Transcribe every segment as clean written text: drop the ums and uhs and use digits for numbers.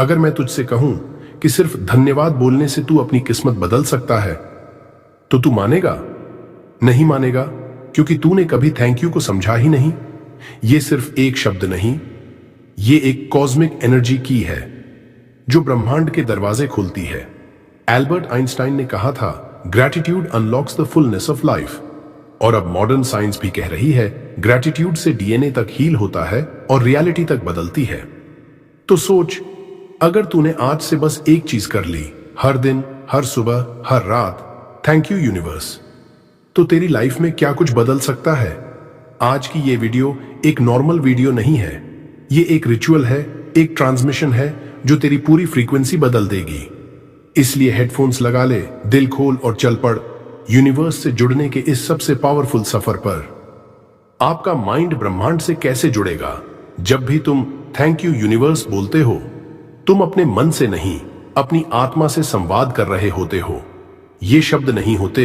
अगर मैं तुझसे कहूं कि सिर्फ धन्यवाद बोलने से तू अपनी किस्मत बदल सकता है, तो तू मानेगा? नहीं मानेगा, क्योंकि तूने कभी थैंक यू को समझा ही नहीं। ये सिर्फ एक शब्द नहीं, ये एक कॉस्मिक एनर्जी की है जो ब्रह्मांड के दरवाजे खोलती है। एल्बर्ट आइंस्टाइन ने कहा था, gratitude unlocks the fullness of life. और अब मॉडर्न साइंस भी कह रही है, ग्रैटिट्यूड से डीएनए तक हील होता है और रियलिटी तक बदलती है। तो सोच, अगर तूने आज से बस एक चीज कर ली, हर दिन, हर सुबह, हर रात, थैंक यू यूनिवर्स, तो तेरी लाइफ में क्या कुछ बदल सकता है। आज की ये वीडियो एक नॉर्मल वीडियो नहीं है, ये एक रिचुअल है, एक ट्रांसमिशन है जो तेरी पूरी फ्रीक्वेंसी बदल देगी। इसलिए हेडफोन्स लगा ले, दिल खोल और चल पड़ यूनिवर्स से जुड़ने के इस सबसे पावरफुल सफर पर। आपका माइंड ब्रह्मांड से कैसे जुड़ेगा? जब भी तुम थैंक यू यूनिवर्स बोलते हो, तुम अपने मन से नहीं, अपनी आत्मा से संवाद कर रहे होते हो। ये शब्द नहीं होते,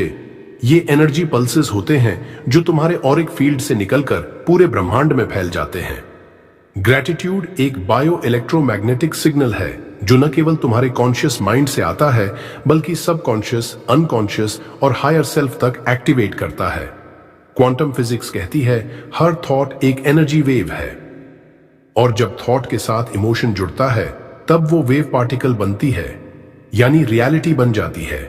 ये एनर्जी पल्सेस होते हैं जो तुम्हारे ऑरिक फील्ड से निकलकर पूरे ब्रह्मांड में फैल जाते हैं। ग्रैटिट्यूड एक बायो इलेक्ट्रोमैग्नेटिक सिग्नल है जो न केवल तुम्हारे कॉन्शियस माइंड से आता है, बल्कि सबकॉन्शियस, अनकॉन्शियस और हायर सेल्फ तक एक्टिवेट करता है। क्वांटम फिजिक्स कहती है, हर थॉट एक एनर्जी वेव है, और जब थॉट के साथ इमोशन जुड़ता है, तब वो वेव पार्टिकल बनती है, यानी रियलिटी बन जाती है।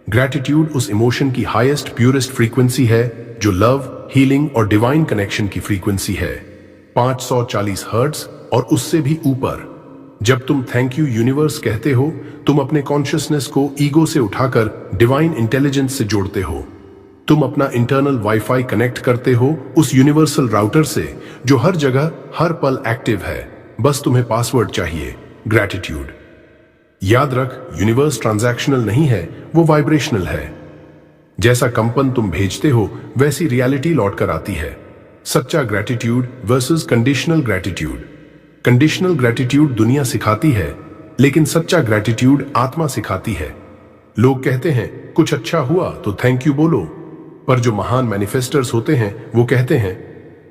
ग्रैटिट्यूड उस इमोशन की हाईएस्ट प्यूरेस्ट फ्रीक्वेंसी है जो लव, हीलिंग और डिवाइन कनेक्शन की फ्रीक्वेंसी है, 540 हर्ट्ज और उससे भी ऊपर। जब तुम थैंक यू यूनिवर्स कहते हो, तुम अपने कॉन्शियसनेस को ईगो से उठाकर डिवाइन इंटेलिजेंस से जोड़ते हो। तुम अपना इंटरनल वाईफाई कनेक्ट करते हो उस यूनिवर्सल राउटर से जो हर जगह, हर पल एक्टिव है। बस तुम्हें पासवर्ड चाहिए, ग्रैटिट्यूड। याद रख, यूनिवर्स ट्रांजैक्शनल नहीं है, वो वाइब्रेशनल है। जैसा कंपन तुम भेजते हो, वैसी रियलिटी लौट कर आती है। सच्चा gratitude versus conditional gratitude. Conditional gratitude दुनिया सिखाती है, लेकिन सच्चा ग्रैटिट्यूड आत्मा सिखाती है। लोग कहते हैं, कुछ अच्छा हुआ तो थैंक यू बोलो, पर जो महान मैनिफेस्टर्स होते हैं वो कहते हैं,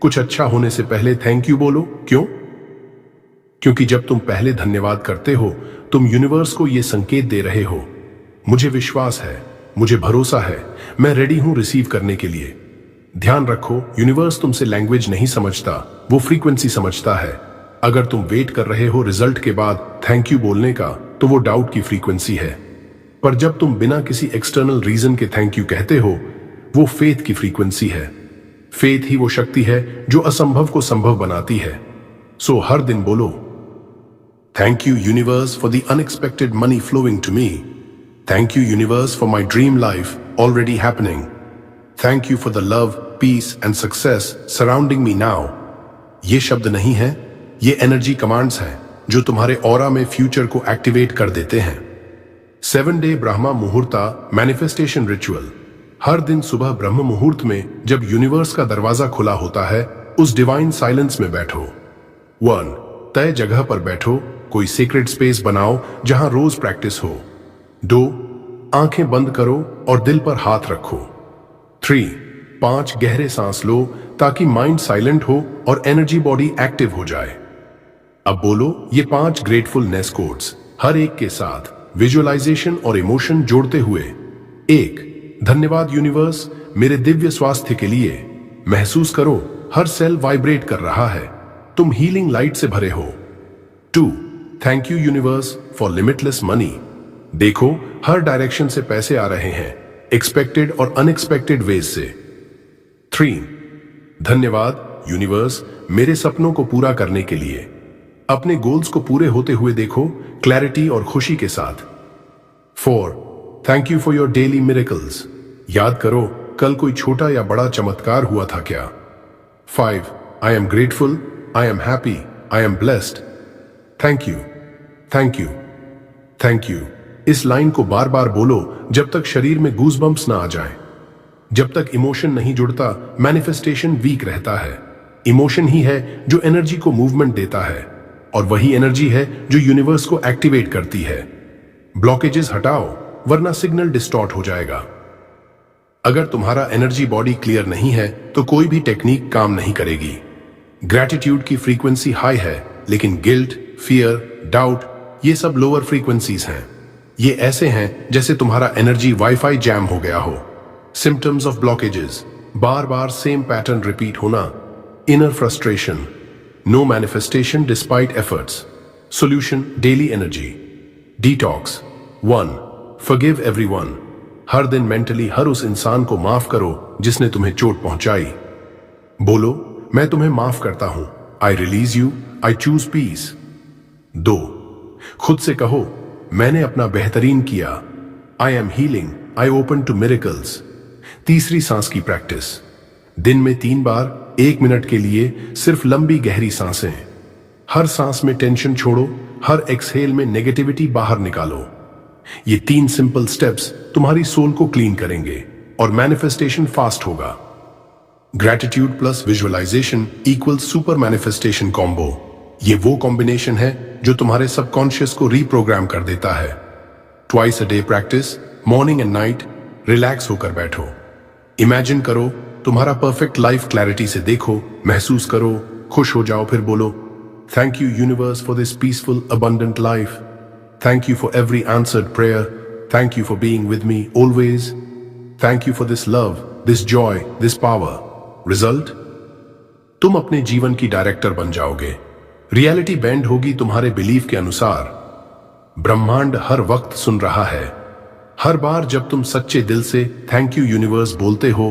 कुछ अच्छा होने से पहले थैंक यू बोलो। क्यों? क्योंकि जब तुम पहले धन्यवाद करते हो, तुम यूनिवर्स को यह संकेत दे रहे हो, मुझे विश्वास है, मुझे भरोसा है, मैं रेडी हूं रिसीव करने के लिए। ध्यान रखो, यूनिवर्स तुमसे लैंग्वेज नहीं समझता, वो फ्रीक्वेंसी समझता है। अगर तुम वेट कर रहे हो रिजल्ट के बाद थैंक यू बोलने का, तो वो डाउट की फ्रीक्वेंसी है। पर जब तुम बिना किसी एक्सटर्नल रीजन के थैंक यू कहते हो, वो फेथ की फ्रीक्वेंसी है। फेथ ही वो शक्ति है जो असंभव को संभव बनाती है। सो हर दिन बोलो, thank you universe for the unexpected money flowing to me. Thank you universe for my dream life already happening. Thank you for the love, peace and success surrounding me now. ये शब्द नहीं है, ये एनर्जी कमांड्स हैं जो तुम्हारे aura में future को एक्टिवेट कर देते हैं। 7 डे ब्रह्मा मुहूर्ता मैनिफेस्टेशन रिचुअल। हर दिन सुबह ब्रह्म मुहूर्त में जब यूनिवर्स का दरवाजा खुला होता है, उस डिवाइन साइलेंस में बैठो। 1, तय जगह पर बैठो, कोई सीक्रेट स्पेस बनाओ जहां रोज प्रैक्टिस हो। 2, आंखें बंद करो और दिल पर हाथ रखो। 3, 5 गहरे सांस लो ताकि माइंड साइलेंट हो और एनर्जी बॉडी एक्टिव हो जाए। अब बोलो ये 5 ग्रेटफुलनेस कोड्स, हर एक के साथ विजुअलाइजेशन और इमोशन जोड़ते हुए। 1, धन्यवाद यूनिवर्स मेरे दिव्य स्वास्थ्य के लिए। महसूस करो, हर सेल वाइब्रेट कर रहा है, तुम हीलिंग लाइट से भरे हो। 2, thank you universe for limitless money. देखो, हर डायरेक्शन से पैसे आ रहे हैं, एक्सपेक्टेड और अनएक्सपेक्टेड वेज से। 3, धन्यवाद यूनिवर्स मेरे सपनों को पूरा करने के लिए। अपने गोल्स को पूरे होते हुए देखो, क्लैरिटी और खुशी के साथ। 4, thank you for your daily miracles. याद करो, कल कोई छोटा या बड़ा चमत्कार हुआ था क्या। 5, I am grateful, I am happy, I am blessed. Thank you, thank you, thank you. इस लाइन को बार बार बोलो जब तक शरीर में गूज़बम्प्स ना आ जाएं। जब तक इमोशन नहीं जुड़ता, मैनिफेस्टेशन वीक रहता है। इमोशन ही है जो एनर्जी को मूवमेंट देता है, और वही एनर्जी है जो यूनिवर्स को एक्टिवेट करती है। ब्लॉकेजेस हटाओ, वरना सिग्नल डिस्टॉर्ट हो जाएगा। अगर तुम्हारा एनर्जी बॉडी क्लियर नहीं है, तो कोई भी टेक्निक काम नहीं करेगी। ग्रैटिट्यूड की फ्रीक्वेंसी हाई है, लेकिन गिल्ट, फियर, डाउट ये सब लोअर फ्रीक्वेंसीज हैं। ये ऐसे हैं जैसे तुम्हारा एनर्जी वाईफाई जैम हो गया हो। सिम्टम्स ऑफ ब्लॉकेजेस, बार बार सेम पैटर्न रिपीट होना, inner frustration, no manifestation despite efforts. Solution, daily energy detox. 1. Forgive everyone. हर दिन मेंटली हर उस इंसान को माफ करो जिसने तुम्हें चोट पहुंचाई। बोलो, मैं तुम्हें माफ करता हूं। I release you, I choose peace. 2. खुद से कहो, मैंने अपना बेहतरीन किया। I am healing, I open to miracles. तीसरी सांस की प्रैक्टिस, दिन में 3 बार 1 मिनट के लिए सिर्फ लंबी गहरी सांसें। हर सांस में टेंशन छोड़ो, हर एक्सहेल में नेगेटिविटी बाहर निकालो। ये 3 सिंपल स्टेप्स तुम्हारी सोल को क्लीन करेंगे और मैनिफेस्टेशन फास्ट होगा। Gratitude plus visualisation equal super manifestation combo. ये वो कॉम्बिनेशन है जो तुम्हारे सबकॉन्शियस को रीप्रोग्राम कर देता है। Twice a day practice, morning and night. Relax होकर बैठो, इमेजिन करो, तुम्हारा परफेक्ट लाइफ क्लैरिटी से देखो, महसूस करो, खुश हो जाओ, फिर बोलो, thank you universe for this peaceful abundant life. Thank you for every answered prayer. Thank you for being with me always. Thank you for this love, this joy, this power. Result? तुम अपने जीवन की director बन जाओगे। Reality bend होगी तुम्हारे belief के अनुसार। ब्रह्मांड हर वक्त सुन रहा है। हर बार जब तुम सच्चे दिल से थैंक यू यूनिवर्स बोलते हो,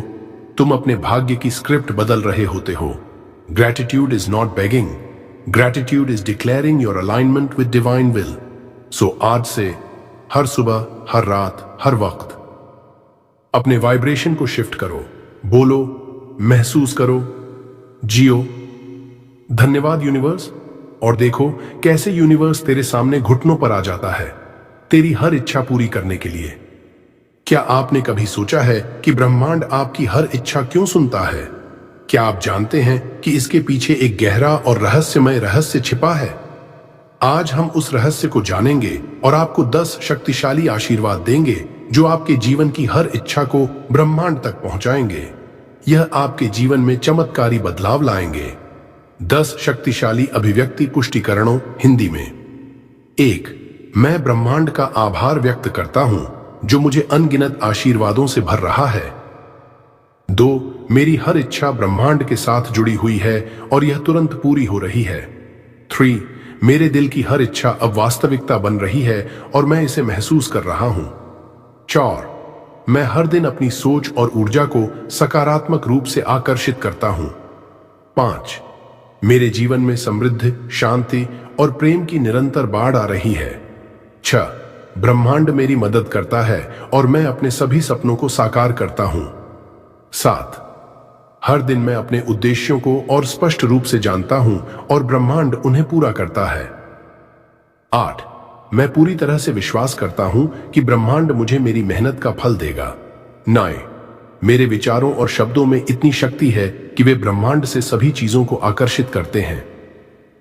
तुम अपने भाग्य की स्क्रिप्ट बदल रहे होते हो। Gratitude is not begging. Gratitude is declaring your alignment with divine will. सो आज से हर सुबह, हर रात, हर वक्त अपने वाइब्रेशन को शिफ्ट करो। बोलो, महसूस करो, जियो, धन्यवाद यूनिवर्स। और देखो कैसे यूनिवर्स तेरे सामने घुटनों पर आ जाता है, तेरी हर इच्छा पूरी करने के लिए। क्या आपने कभी सोचा है कि ब्रह्मांड आपकी हर इच्छा क्यों सुनता है? क्या आप जानते हैं कि इसके पीछे एक गहरा और रहस्यमय रहस्य छिपा है? आज हम उस रहस्य को जानेंगे और आपको 10 शक्तिशाली आशीर्वाद देंगे जो आपके जीवन की हर इच्छा को ब्रह्मांड तक पहुंचाएंगे। यह आपके जीवन में चमत्कारी बदलाव लाएंगे। 10 शक्तिशाली अभिव्यक्ति पुष्टिकरणों हिंदी में। 1. मैं ब्रह्मांड का आभार व्यक्त करता हूं जो मुझे अनगिनत आशीर्वादों से भर रहा है। 2. मेरी हर इच्छा ब्रह्मांड के साथ जुड़ी हुई है और यह तुरंत पूरी हो रही है। 3. मेरे दिल की हर इच्छा अब वास्तविकता बन रही है और मैं इसे महसूस कर रहा हूं। 4. मैं हर दिन अपनी सोच और ऊर्जा को सकारात्मक रूप से आकर्षित करता हूं। 5. मेरे जीवन में समृद्धि, शांति और प्रेम की निरंतर बाढ़ आ रही है। 6. ब्रह्मांड मेरी मदद करता है और मैं अपने सभी सपनों को साकार करता हूं। 7. हर दिन मैं अपने उद्देश्यों को और स्पष्ट रूप से जानता हूं और ब्रह्मांड उन्हें पूरा करता है। 8. मैं पूरी तरह से विश्वास करता हूं कि ब्रह्मांड मुझे मेरी मेहनत का फल देगा। 9. मेरे विचारों और शब्दों में इतनी शक्ति है कि वे ब्रह्मांड से सभी चीजों को आकर्षित करते हैं।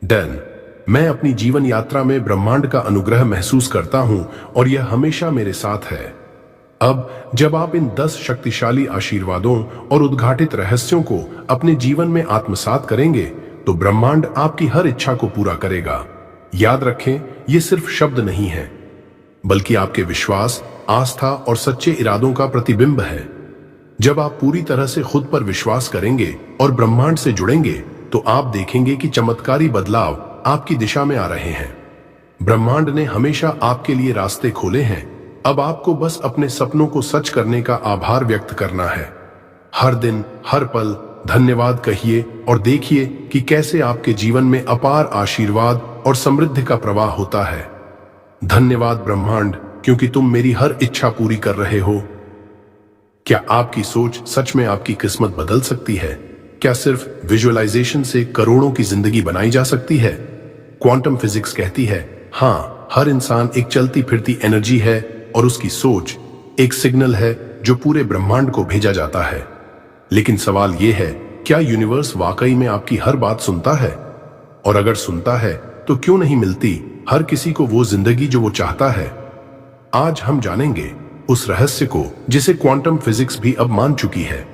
10. मैं अपनी जीवन यात्रा में ब्रह्मांड का अनुग्रह महसूस करता हूं और यह हमेशा मेरे साथ है। अब जब आप इन 10 शक्तिशाली आशीर्वादों और उद्घाटित रहस्यों को अपने जीवन में आत्मसात करेंगे तो ब्रह्मांड आपकी हर इच्छा को पूरा करेगा। याद रखें, ये सिर्फ शब्द नहीं है, बल्कि आपके विश्वास, आस्था और सच्चे इरादों का प्रतिबिंब है। जब आप पूरी तरह से खुद पर विश्वास करेंगे और ब्रह्मांड से जुड़ेंगे तो आप देखेंगे कि चमत्कारी बदलाव आपकी दिशा में आ रहे हैं। ब्रह्मांड ने हमेशा आपके लिए रास्ते खोले हैं। अब आपको बस अपने सपनों को सच करने का आभार व्यक्त करना है। हर दिन, हर पल धन्यवाद कहिए और देखिए कि कैसे आपके जीवन में अपार आशीर्वाद और समृद्धि का प्रवाह होता है। धन्यवाद ब्रह्मांड, क्योंकि तुम मेरी हर इच्छा पूरी कर रहे हो। क्या आपकी सोच सच में आपकी किस्मत बदल सकती है? क्या सिर्फ विजुअलाइजेशन से करोड़ों की जिंदगी बनाई जा सकती है? क्वांटम फिजिक्स कहती है, हाँ, हर इंसान एक चलती फिरती एनर्जी है और उसकी सोच एक सिग्नल है जो पूरे ब्रह्मांड को भेजा जाता है। लेकिन सवाल यह है, क्या यूनिवर्स वाकई में आपकी हर बात सुनता है? और अगर सुनता है तो क्यों नहीं मिलती हर किसी को वो जिंदगी जो वो चाहता है? आज हम जानेंगे उस रहस्य को जिसे क्वांटम फिजिक्स भी अब मान चुकी है।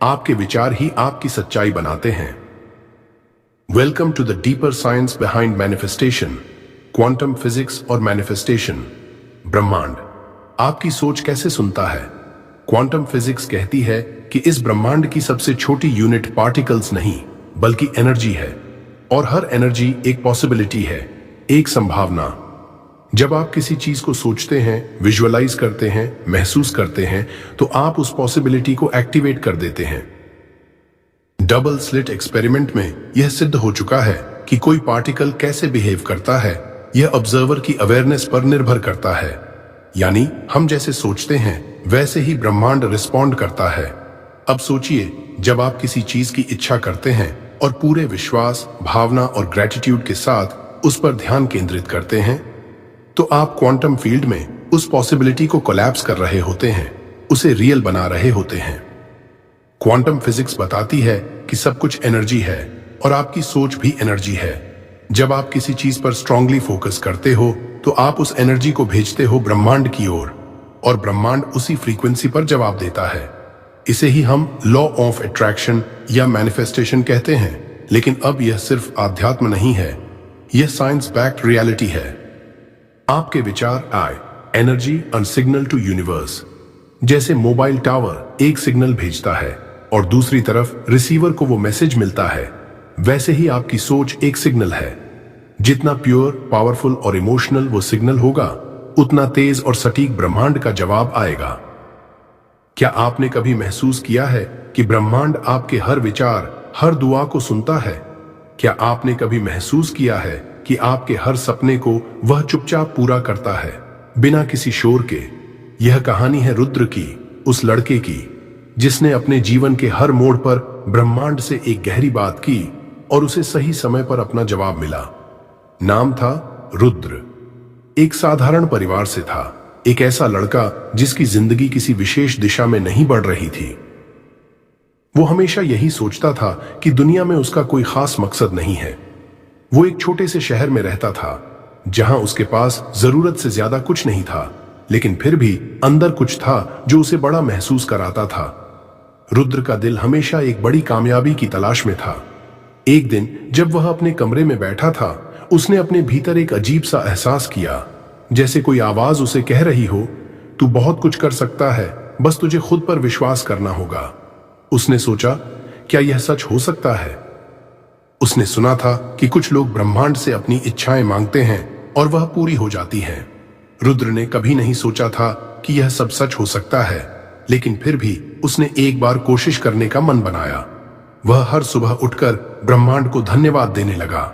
आपके विचार ही आपकी सच्चाई बनाते हैं। Welcome to the deeper science behind manifestation. Quantum physics और मैनिफेस्टेशन। ब्रह्मांड आपकी सोच कैसे सुनता है? क्वांटम फिजिक्स कहती है कि इस ब्रह्मांड की सबसे छोटी यूनिट पार्टिकल्स नहीं बल्कि एनर्जी है, और हर एनर्जी एक पॉसिबिलिटी है, एक संभावना। जब आप किसी चीज को सोचते हैं, विजुअलाइज करते हैं, महसूस करते हैं, तो आप उस पॉसिबिलिटी को एक्टिवेट कर देते हैं। डबल स्लिट एक्सपेरिमेंट में यह सिद्ध हो चुका है कि कोई पार्टिकल कैसे बिहेव करता है यह ऑब्जर्वर की अवेयरनेस पर निर्भर करता है। यानी हम जैसे सोचते हैं वैसे ही ब्रह्मांड रिस्पॉन्ड करता है। अब सोचिए, जब आप किसी चीज की इच्छा करते हैं और पूरे विश्वास, भावना और ग्रेटिट्यूड के साथ उस पर ध्यान केंद्रित करते हैं, तो आप क्वांटम फील्ड में उस पॉसिबिलिटी को कोलैप्स कर रहे होते हैं, उसे रियल बना रहे होते हैं। क्वांटम फिजिक्स बताती है कि सब कुछ एनर्जी है और आपकी सोच भी एनर्जी है। जब आप किसी चीज पर स्ट्रांगली फोकस करते हो तो आप उस एनर्जी को भेजते हो ब्रह्मांड की ओर, और ब्रह्मांड उसी फ्रीक्वेंसी पर जवाब देता है। इसे ही हम लॉ ऑफ अट्रैक्शन या मैनिफेस्टेशन कहते हैं। लेकिन अब यह सिर्फ आध्यात्म नहीं है, यह साइंस बैक्ड रियलिटी है। आपके विचार आए energy and signal to universe. जैसे मोबाइल टावर एक सिग्नल भेजता है और दूसरी तरफ रिसीवर को वो मैसेज मिलता है, वैसे ही आपकी सोच एक सिग्नल है। जितना प्योर, पावरफुल और इमोशनल वो सिग्नल होगा, उतना तेज और सटीक ब्रह्मांड का जवाब आएगा। क्या आपने कभी महसूस किया है कि ब्रह्मांड आपके हर विचार, हर दुआ को सुनता है? क्या आपने कभी महसूस किया है कि आपके हर सपने को वह चुपचाप पूरा करता है, बिना किसी शोर के? यह कहानी है रुद्र की, उस लड़के की जिसने अपने जीवन के हर मोड़ पर ब्रह्मांड से एक गहरी बात की और उसे सही समय पर अपना जवाब मिला। नाम था रुद्र। एक साधारण परिवार से था, एक ऐसा लड़का जिसकी जिंदगी किसी विशेष दिशा में नहीं बढ़ रही थी। वो हमेशा यही सोचता था कि दुनिया में उसका कोई खास मकसद नहीं है। वो एक छोटे से शहर में रहता था जहां उसके पास जरूरत से ज्यादा कुछ नहीं था, लेकिन फिर भी अंदर कुछ था जो उसे बड़ा महसूस कराता था। रुद्र का दिल हमेशा एक बड़ी कामयाबी की तलाश में था। एक दिन जब वह अपने कमरे में बैठा था, उसने अपने भीतर एक अजीब सा एहसास किया, जैसे कोई आवाज उसे कह रही हो, तू बहुत कुछ कर सकता है, बस तुझे खुद पर विश्वास करना होगा। उसने सोचा, क्या यह सच हो सकता है? उसने सुना था कि कुछ लोग ब्रह्मांड से अपनी इच्छाएं मांगते हैं और वह पूरी हो जाती हैं। रुद्र ने कभी नहीं सोचा था कि यह सब सच हो सकता है, लेकिन फिर भी उसने एक बार कोशिश करने का मन बनाया। वह हर सुबह उठकर ब्रह्मांड को धन्यवाद देने लगा।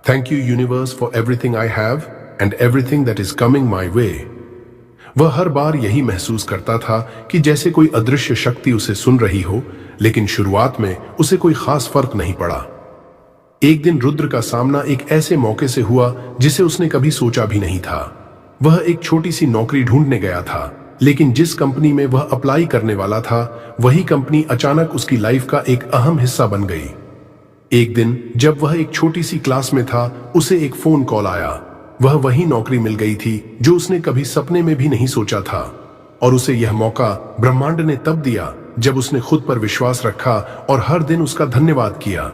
Thank you universe for everything I have and everything that is coming my way. वह हर बार यही महसूस करता था कि जैसे कोई अदृश्य शक्ति उसे सुन रही हो, लेकिन शुरुआत में उसे कोई खास फर्क नहीं पड़ा। एक दिन रुद्र का सामना एक ऐसे मौके से हुआ जिसे उसने कभी सोचा भी नहीं था। वह एक छोटी सी नौकरी ढूंढने गया था, लेकिन जिस कंपनी में वह अप्लाई करने वाला था, वही कंपनी अचानक उसकी लाइफ का एक अहम हिस्सा बन गई। एक दिन जब वह एक छोटी सी क्लास में था, उसे एक फोन कॉल आया। वह वही नौकरी मिल गई थी जो उसने कभी सपने में भी नहीं सोचा था, और उसे यह मौका ब्रह्मांड ने तब दिया जब उसने खुद पर विश्वास रखा और हर दिन उसका धन्यवाद किया।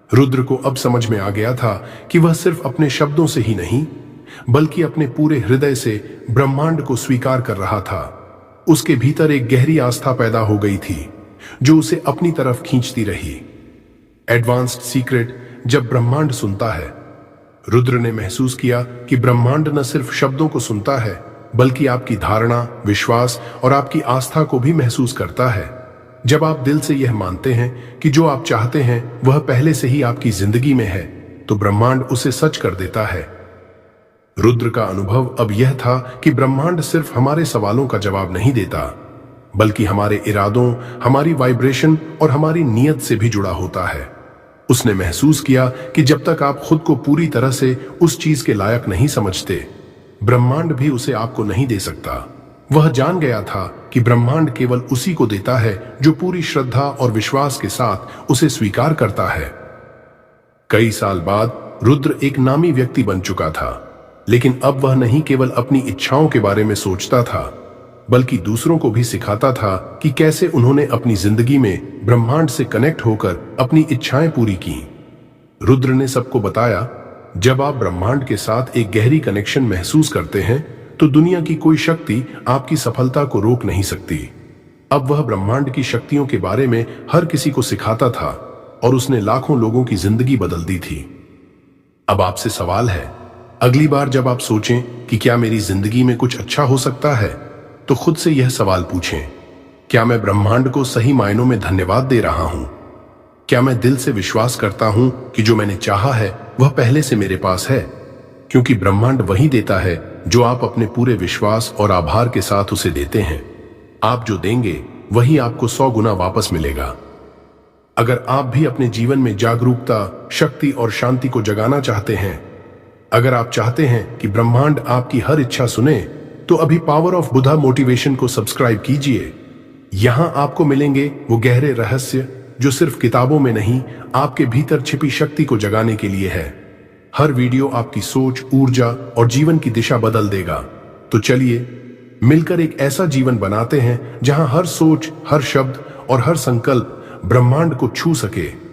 रुद्र को अब समझ में आ गया था कि वह सिर्फ अपने शब्दों से ही नहीं, बल्कि अपने पूरे हृदय से ब्रह्मांड को स्वीकार कर रहा था। उसके भीतर एक गहरी आस्था पैदा हो गई थी जो उसे अपनी तरफ खींचती रही। एडवांस्ड सीक्रेट, जब ब्रह्मांड सुनता है। रुद्र ने महसूस किया कि ब्रह्मांड न सिर्फ शब्दों को सुनता है, बल्कि आपकी धारणा, विश्वास और आपकी आस्था को भी महसूस करता है। जब आप दिल से यह मानते हैं कि जो आप चाहते हैं वह पहले से ही आपकी जिंदगी में है, तो ब्रह्मांड उसे सच कर देता है। रुद्र का अनुभव अब यह था कि ब्रह्मांड सिर्फ हमारे सवालों का जवाब नहीं देता, बल्कि हमारे इरादों, हमारी वाइब्रेशन और हमारी नीयत से भी जुड़ा होता है। उसने महसूस किया कि जब तक आप खुद को पूरी तरह से उस चीज के लायक नहीं समझते, ब्रह्मांड भी उसे आपको नहीं दे सकता। वह जान गया था कि ब्रह्मांड केवल उसी को देता है जो पूरी श्रद्धा और विश्वास के साथ उसे स्वीकार करता है। कई साल बाद रुद्र एक नामी व्यक्ति बन चुका था, लेकिन अब वह नहीं केवल अपनी इच्छाओं के बारे में सोचता था, बल्कि दूसरों को भी सिखाता था कि कैसे उन्होंने अपनी जिंदगी में ब्रह्मांड से कनेक्ट होकर अपनी इच्छाएं पूरी की। रुद्र ने सबको बताया, जब आप ब्रह्मांड के साथ एक गहरी कनेक्शन महसूस करते हैं तो दुनिया की कोई शक्ति आपकी सफलता को रोक नहीं सकती। अब वह ब्रह्मांड की शक्तियों के बारे में हर किसी को सिखाता था और उसने लाखों लोगों की जिंदगी बदल दी थी। अब आपसे सवाल है, अगली बार जब आप सोचें कि क्या मेरी जिंदगी में कुछ अच्छा हो सकता है, तो खुद से यह सवाल पूछें, क्या मैं ब्रह्मांड को सही मायनों में धन्यवाद दे रहा हूं? क्या मैं दिल से विश्वास करता हूं कि जो मैंने चाहा है वह पहले से मेरे पास है? क्योंकि ब्रह्मांड वही देता है जो आप अपने पूरे विश्वास और आभार के साथ उसे देते हैं। आप जो देंगे वही आपको 100 गुना वापस मिलेगा। अगर आप भी अपने जीवन में जागरूकता, शक्ति और शांति को जगाना चाहते हैं, अगर आप चाहते हैं कि ब्रह्मांड आपकी हर इच्छा सुने, तो अभी पावर ऑफ बुद्धा मोटिवेशन को सब्सक्राइब कीजिए। यहां आपको मिलेंगे वो गहरे रहस्य जो सिर्फ किताबों में नहीं, आपके भीतर छिपी शक्ति को जगाने के लिए है। हर वीडियो आपकी सोच, ऊर्जा और जीवन की दिशा बदल देगा। तो चलिए मिलकर एक ऐसा जीवन बनाते हैं जहां हर सोच, हर शब्द और हर संकल्प ब्रह्मांड को छू सके।